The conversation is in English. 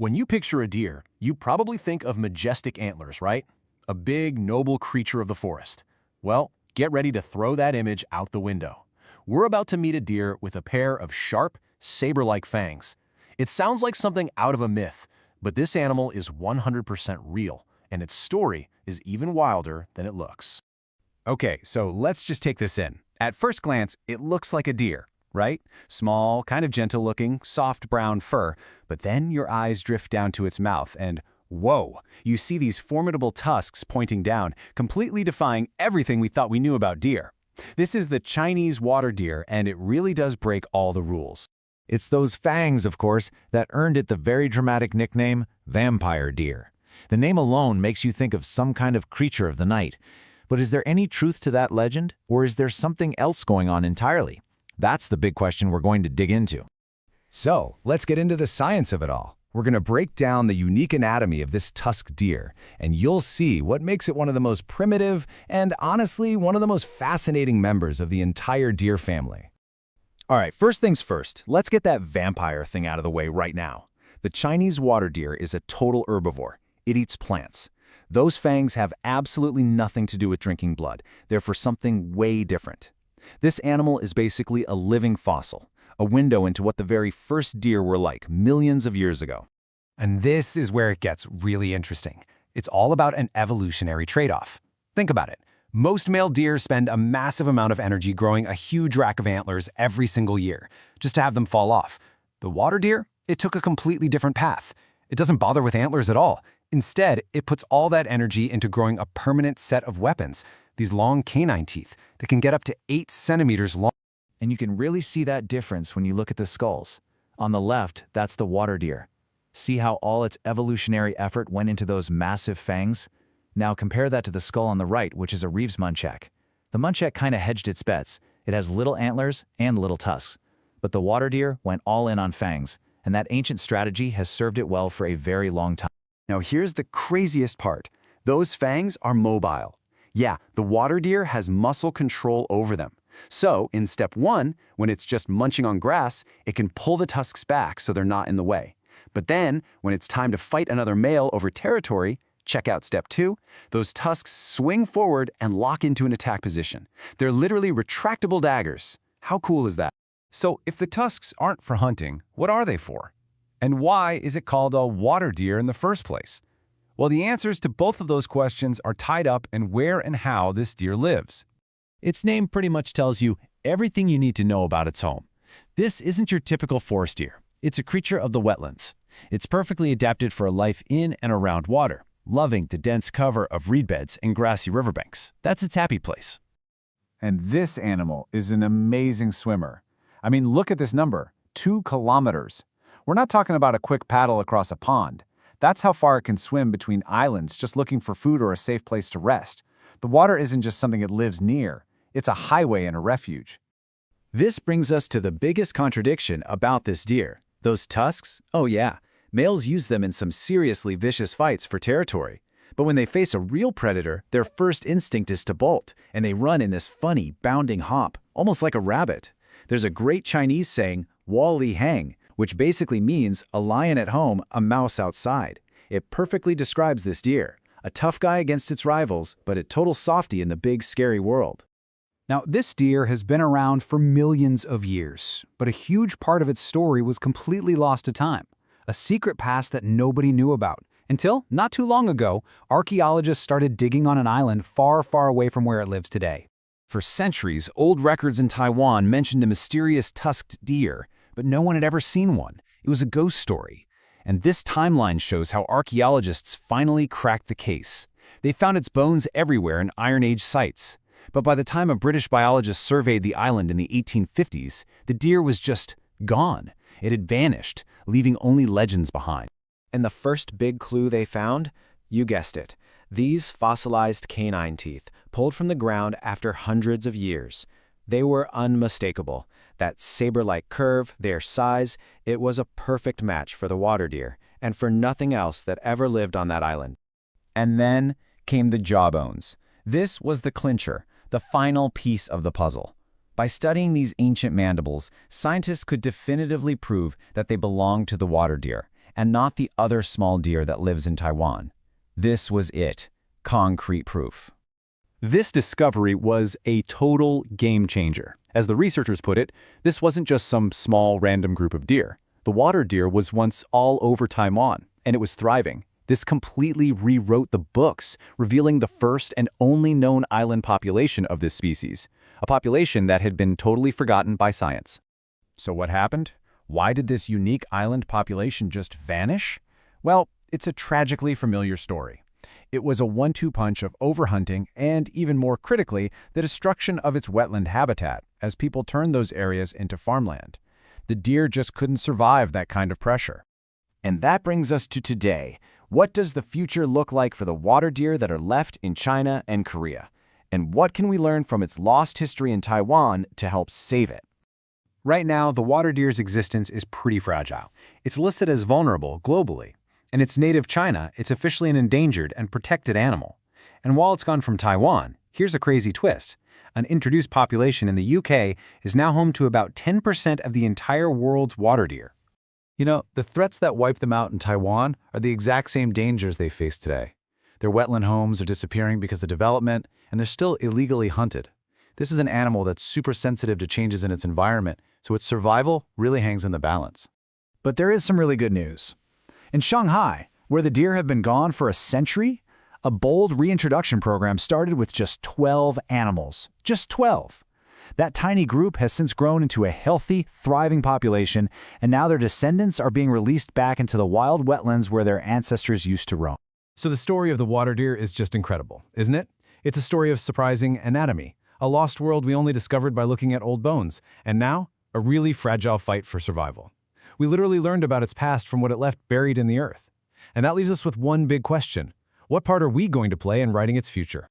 When you picture a deer, you probably think of majestic antlers, right? A big, noble creature of the forest. Well, get ready to throw that image out the window. We're about to meet a deer with a pair of sharp, saber-like fangs. It sounds like something out of a myth, but this animal is 100% real, and its story is even wilder than it looks. Okay, so let's just take this in. At first glance, it looks like a deer, right? Small, kind of gentle-looking, soft brown fur, but then your eyes drift down to its mouth and, whoa, you see these formidable tusks pointing down, completely defying everything we thought we knew about deer. This is the Chinese water deer, and it really does break all the rules. It's those fangs, of course, that earned it the very dramatic nickname, vampire deer. The name alone makes you think of some kind of creature of the night. But is there any truth to that legend, or is there something else going on entirely? That's the big question we're going to dig into. So, let's get into the science of it all. We're going to break down the unique anatomy of this tusked deer, and you'll see what makes it one of the most primitive and, honestly, one of the most fascinating members of the entire deer family. All right, first things first, let's get that vampire thing out of the way right now. The Chinese water deer is a total herbivore. It eats plants. Those fangs have absolutely nothing to do with drinking blood. They're for something way different. This animal is basically a living fossil, a window into what the very first deer were like millions of years ago. And this is where it gets really interesting. It's all about an evolutionary trade-off. Think about it. Most male deer spend a massive amount of energy growing a huge rack of antlers every single year, just to have them fall off. The water deer, it took a completely different path. It doesn't bother with antlers at all. Instead, it puts all that energy into growing a permanent set of weapons, these long canine teeth that can get up to 8 centimeters long. And you can really see that difference when you look at the skulls. On the left, that's the water deer. See how all its evolutionary effort went into those massive fangs? Now compare that to the skull on the right, which is a Reeves muntjac. The muntjac kind of hedged its bets. It has little antlers and little tusks. But the water deer went all in on fangs, and that ancient strategy has served it well for a very long time. Now here's the craziest part. Those fangs are mobile. Yeah, the water deer has muscle control over them. So, in step 1, when it's just munching on grass, it can pull the tusks back so they're not in the way. But then, when it's time to fight another male over territory, check out step 2, those tusks swing forward and lock into an attack position. They're literally retractable daggers. How cool is that? So, if the tusks aren't for hunting, what are they for? And why is it called a water deer in the first place? Well, the answers to both of those questions are tied up in where and how this deer lives. Its name pretty much tells you everything you need to know about its home. This isn't your typical forest deer. It's a creature of the wetlands. It's perfectly adapted for a life in and around water, loving the dense cover of reed beds and grassy riverbanks. That's its happy place. And this animal is an amazing swimmer. I mean, look at this number, 2 kilometers. We're not talking about a quick paddle across a pond. That's how far it can swim between islands just looking for food or a safe place to rest. The water isn't just something it lives near. It's a highway and a refuge. This brings us to the biggest contradiction about this deer. Those tusks? Oh yeah, males use them in some seriously vicious fights for territory. But when they face a real predator, their first instinct is to bolt, and they run in this funny, bounding hop, almost like a rabbit. There's a great Chinese saying, "Wall li hang," which basically means a lion at home, a mouse outside. It perfectly describes this deer, a tough guy against its rivals, but a total softie in the big, scary world. Now, this deer has been around for millions of years, but a huge part of its story was completely lost to time, a secret past that nobody knew about. Until, not too long ago, archaeologists started digging on an island far, far away from where it lives today. For centuries, old records in Taiwan mentioned a mysterious tusked deer, but no one had ever seen one. It was a ghost story. And this timeline shows how archaeologists finally cracked the case. They found its bones everywhere in Iron Age sites. But by the time a British biologist surveyed the island in the 1850s, the deer was just gone. It had vanished, leaving only legends behind. And the first big clue they found? You guessed it. These fossilized canine teeth, pulled from the ground after hundreds of years. They were unmistakable. That saber-like curve, their size, it was a perfect match for the water deer, and for nothing else that ever lived on that island. And then came the jawbones. This was the clincher, the final piece of the puzzle. By studying these ancient mandibles, scientists could definitively prove that they belonged to the water deer, and not the other small deer that lives in Taiwan. This was it. Concrete proof. This discovery was a total game changer. As the researchers put it, this wasn't just some small random group of deer. The water deer was once all over Taiwan, and it was thriving. This completely rewrote the books, revealing the first and only known island population of this species, a population that had been totally forgotten by science. So what happened? Why did this unique island population just vanish? Well, it's a tragically familiar story. It was a one-two punch of overhunting and, even more critically, the destruction of its wetland habitat as people turned those areas into farmland. The deer just couldn't survive that kind of pressure. And that brings us to today. What does the future look like for the water deer that are left in China and Korea? And what can we learn from its lost history in Taiwan to help save it? Right now, the water deer's existence is pretty fragile. It's listed as vulnerable globally. In its native China, it's officially an endangered and protected animal. And while it's gone from Taiwan, here's a crazy twist. An introduced population in the UK is now home to about 10% of the entire world's water deer. You know, the threats that wiped them out in Taiwan are the exact same dangers they face today. Their wetland homes are disappearing because of development, and they're still illegally hunted. This is an animal that's super sensitive to changes in its environment, so its survival really hangs in the balance. But there is some really good news. In Shanghai, where the deer have been gone for a century, a bold reintroduction program started with just 12 animals. Just 12. That tiny group has since grown into a healthy, thriving population, and now their descendants are being released back into the wild wetlands where their ancestors used to roam. So the story of the water deer is just incredible, isn't it? It's a story of surprising anatomy, a lost world we only discovered by looking at old bones, and now, a really fragile fight for survival. We literally learned about its past from what it left buried in the earth. And that leaves us with one big question. What part are we going to play in writing its future?